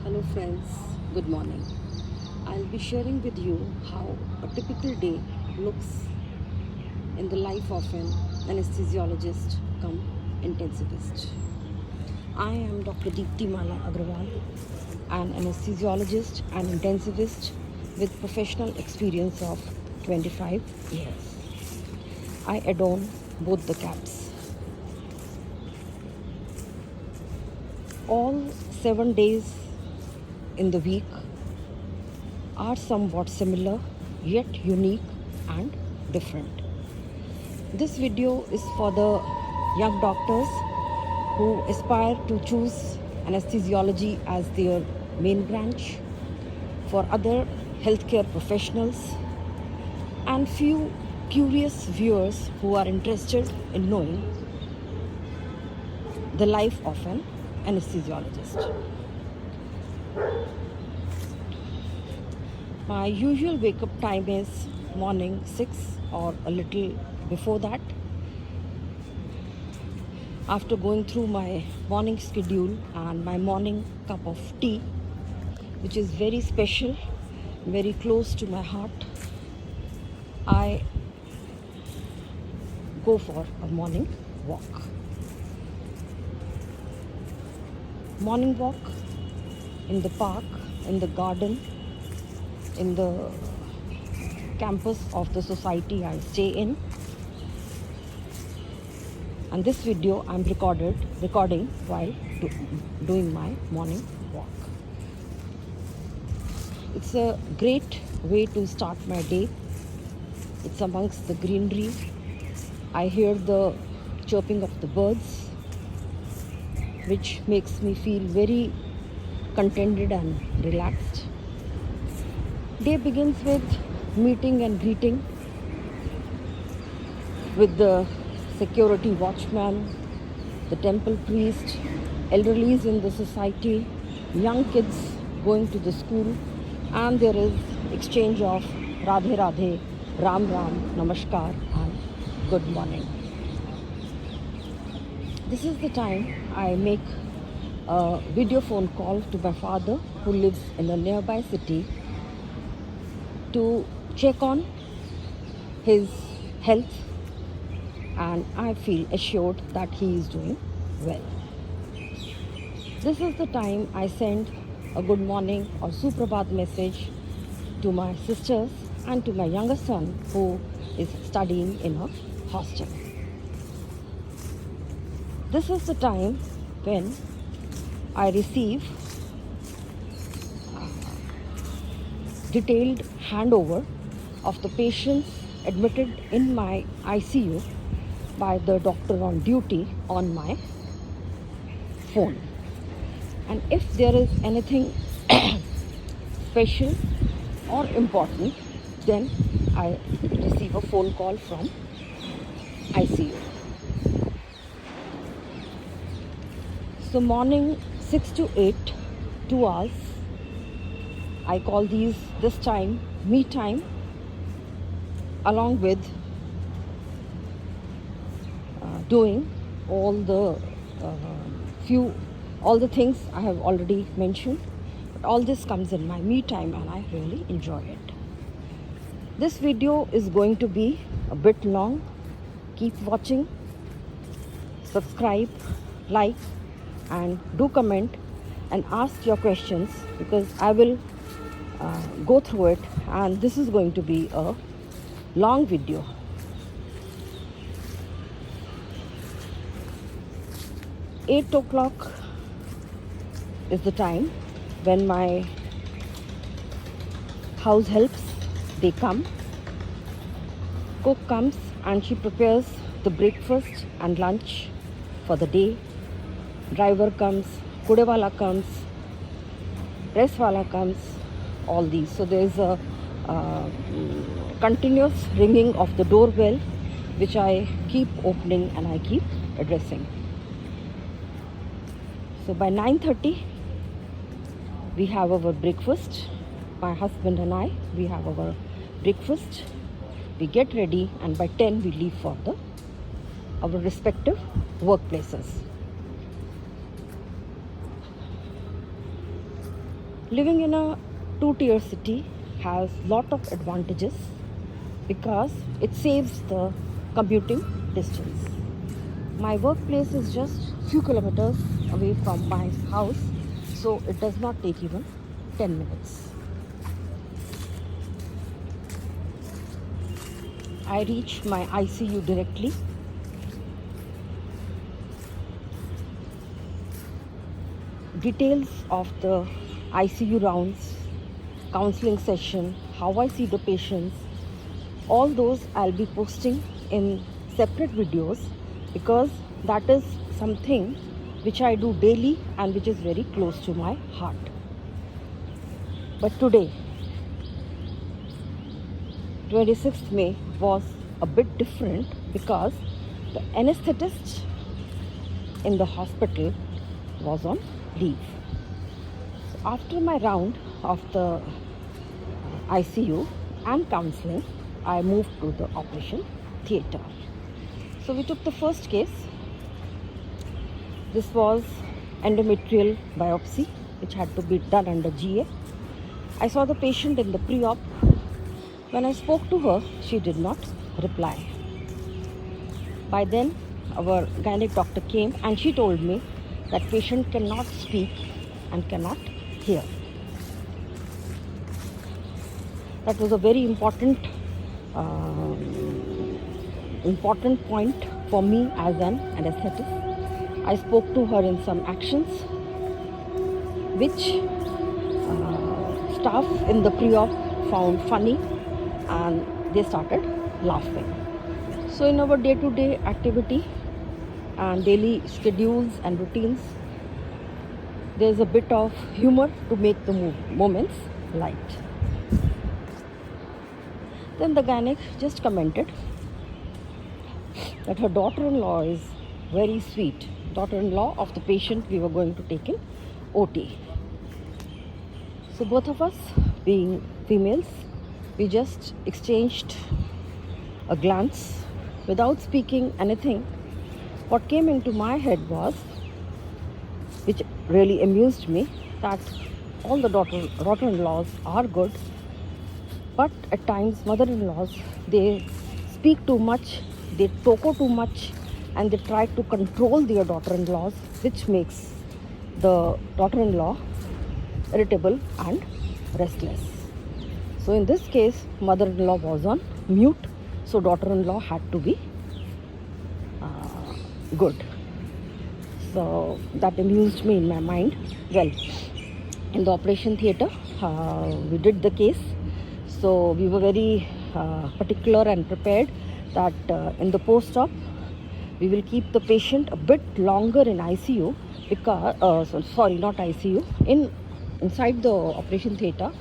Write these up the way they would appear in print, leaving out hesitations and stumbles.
Hello friends, good morning. I'll be sharing with you how a typical day looks in the life of an anesthesiologist come intensivist. I am Dr. Deepti Mala Agrawal, an anesthesiologist and intensivist with professional experience of 25 years. I adorn both the caps. All 7 days in the week are somewhat similar yet unique and different. This video is for the young doctors who aspire to choose anesthesiology as their main branch, for other healthcare professionals, and few curious viewers who are interested in knowing the life of an anesthesiologist. My usual wake-up time is morning 6 or a little before that. After going through my morning schedule and my morning cup of tea, which is very special, very close to my heart, I go for a morning walk. Morning walk in the park, in the garden, in the campus of the society I stay in. And this video I'm recording while doing my morning walk. It's a great way to start my day. It's amongst the greenery. I hear the chirping of the birds, which makes me feel very contented and relaxed. Day begins with meeting and greeting with the security watchman, the temple priest, elderlies in the society, young kids going to the school, and there is exchange of Radhe Radhe, Ram Ram, Namaskar and good morning. This is the time I make a video phone call to my father who lives in a nearby city to check on his health, and I feel assured that he is doing well. This is the time I send a good morning or Suprabhat message to my sisters and to my younger son who is studying in a hostel. This is the time when I receive detailed handover of the patients admitted in my ICU by the doctor on duty on my phone. And if there is anything special or important, then I receive a phone call from ICU. So morning 6 to 8, 2 hours, I call this time me time, along with doing all the things I have already mentioned. But all this comes in my me time and I really enjoy it. This video is going to be a bit long. Keep watching, subscribe, like, and do comment and ask your questions, because I will go through it, and this is going to be a long video. Eight o'clock is the time when my house helps, they come. Cook comes and she prepares the breakfast and lunch for the day. Driver comes, kudewala comes, presswala comes, all these. So there is a continuous ringing of the doorbell, which I keep opening and I keep addressing. So by 9:30, we have our breakfast. My husband and I, we have our breakfast. We get ready, and by 10 we leave for our respective workplaces. Living in a two-tier city has lot of advantages because it saves the commuting distance. My workplace is just few kilometers away from my house, so it does not take even 10 minutes. I reach my ICU directly. Details of the ICU rounds, counseling session, how I see the patients, all those I'll be posting in separate videos because that is something which I do daily and which is very close to my heart. But today, 26th May was a bit different because the anesthetist in the hospital was on leave. So after my round of the ICU and counseling, I moved to the operation theatre. So we took the first case. This was endometrial biopsy which had to be done under GA. I saw the patient in the pre-op. When I spoke to her, she did not reply. By then, our gynec doctor came and she told me that patient cannot speak and cannot hear. That was a very important point for me as an anesthetist. I spoke to her in some actions which staff in the pre-op found funny and they started laughing. So in our day-to-day activity and daily schedules and routines, there's a bit of humor to make the moments light. Then the gynec just commented that her daughter-in-law is very sweet. Daughter-in-law of the patient we were going to take in OT. So both of us, being females, we just exchanged a glance without speaking anything. What came into my head was, which really amused me, that all the daughter-in-laws are good, but at times mother-in-laws, they speak too much, they toko too much, and they try to control their daughter-in-laws, which makes the daughter-in-law irritable and restless. So in this case, mother-in-law was on mute, so daughter-in-law had to be good. So that amused me in my mind. Well, in the operation theatre, we did the case. So we were very particular and prepared that in the post-op, we will keep the patient a bit longer in ICU because, not ICU, inside the operation theatre,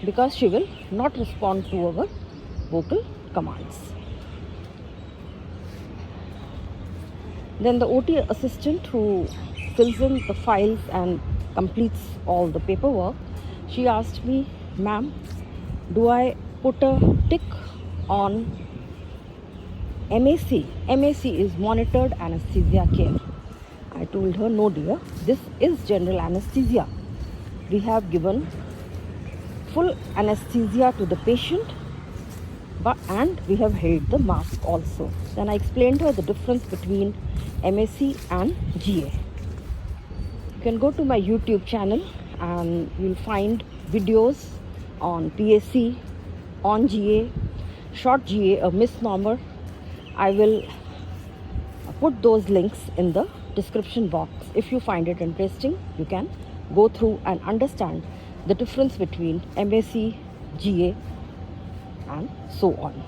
because she will not respond to our vocal commands. Then the OT assistant who fills in the files and completes all the paperwork, she asked me, "Ma'am, do I put a tick on MAC? MAC is monitored anesthesia care." I told her, "No dear, this is general anesthesia. We have given full anesthesia to the patient, and we have held the mask also." Then I explained her the difference between MAC and GA. You can go to my YouTube channel and you'll find videos on PAC, on GA, short GA, a misnomer. I will put those links in the description box. If you find it interesting, you can go through and understand the difference between MAC, GA, and so on.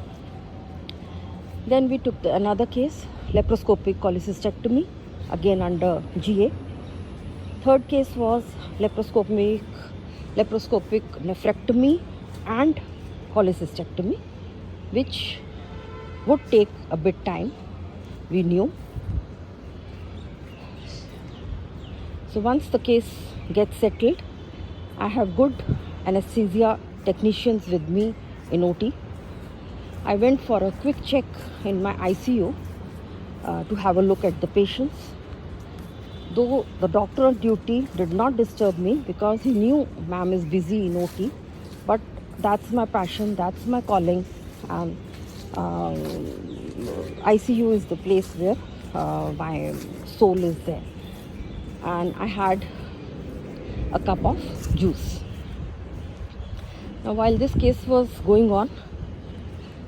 Then we took another case, laparoscopic cholecystectomy, again under GA. Third case was laparoscopic nephrectomy and cholecystectomy, which would take a bit time, we knew. So once the case gets settled, I have good anesthesia technicians with me in OT. I went for a quick check in my ICU to have a look at the patients. Though the doctor on duty did not disturb me because he knew ma'am is busy in OT, but that's my passion, that's my calling, and ICU is the place where my soul is there. And I had a cup of juice. Now, while this case was going on,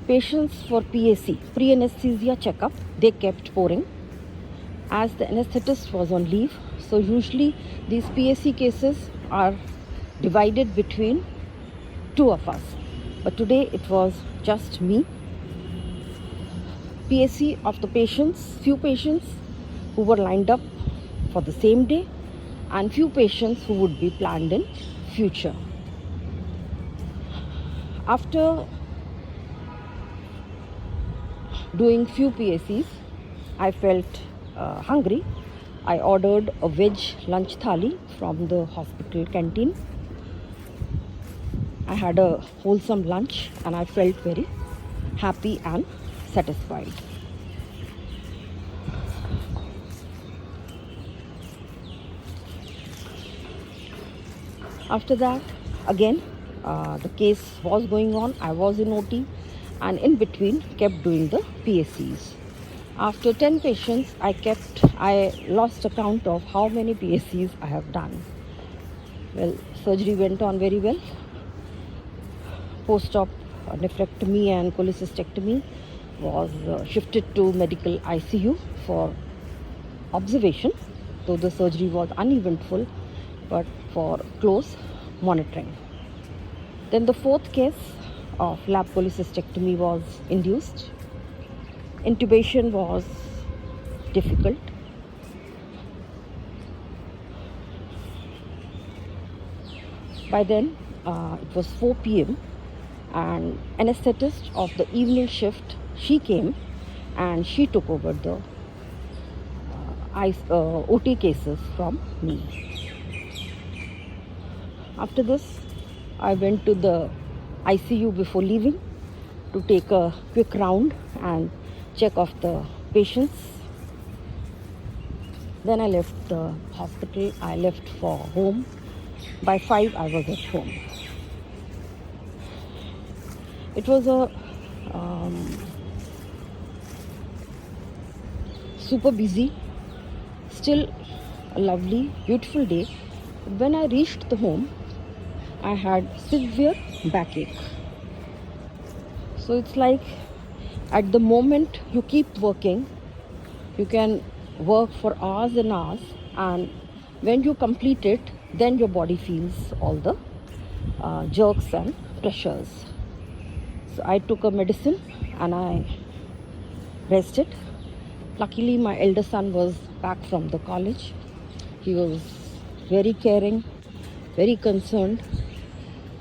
patients for PAC, pre-anesthesia checkup, they kept pouring. As the anesthetist was on leave, so usually these PAC cases are divided between two of us. But today it was just me. PAC of the patients, few patients who were lined up for the same day, and few patients who would be planned in future. After doing few PACs, I felt hungry. I ordered a veg lunch thali from the hospital canteen. I had a wholesome lunch and I felt very happy and satisfied. After that, again, the case was going on. I was in OT and in between kept doing the PACs. After 10 patients, I lost account of how many PACs I have done. Well, surgery went on very well. Post-op nephrectomy and cholecystectomy was shifted to medical ICU for observation, though the surgery was uneventful, but for close monitoring. Then the fourth case of lap cholecystectomy was induced. Intubation was difficult. By then, it was 4 p.m. and anesthetist of the evening shift, she came and she took over the OT cases from me. After this, I went to the ICU before leaving to take a quick round and check off the patients. Then I left the hospital. I left for home. By 5, I was at home. It was a super busy, still a lovely, beautiful day. When I reached the home, I had severe backache. So it's like at the moment you keep working, you can work for hours and hours, and when you complete it, then your body feels all the jerks and pressures. So I took a medicine and I rested. Luckily, my elder son was back from the college. He was very caring, very concerned,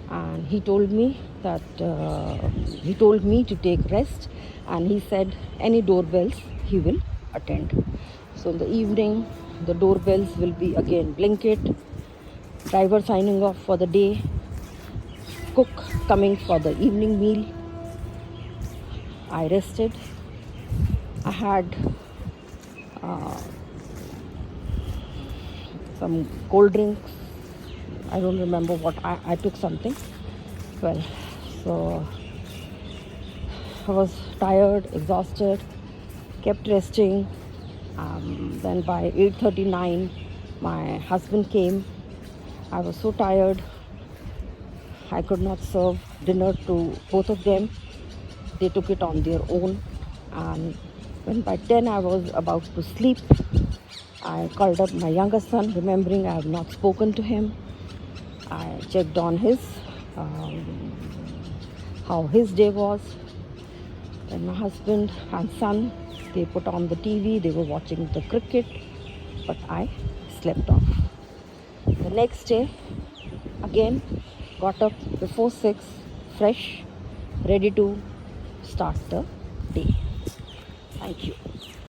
and he told me to take rest, and he said any doorbells he will attend. So in the evening, the doorbells will be again blanket, driver signing off for the day, cook coming for the evening meal. I rested. I had some cold drinks. I don't remember what I took something. Well, so I was tired, exhausted, kept resting. Then by 8:39, my husband came. I was so tired. I could not serve dinner to both of them. They took it on their own. And when by 10 I was about to sleep, I called up my younger son, remembering I have not spoken to him. I checked on how his day was. Then my husband and son, they put on the TV, they were watching the cricket, but I slept off. The next day, again, got up before 6, fresh, ready to start the day. Thank you.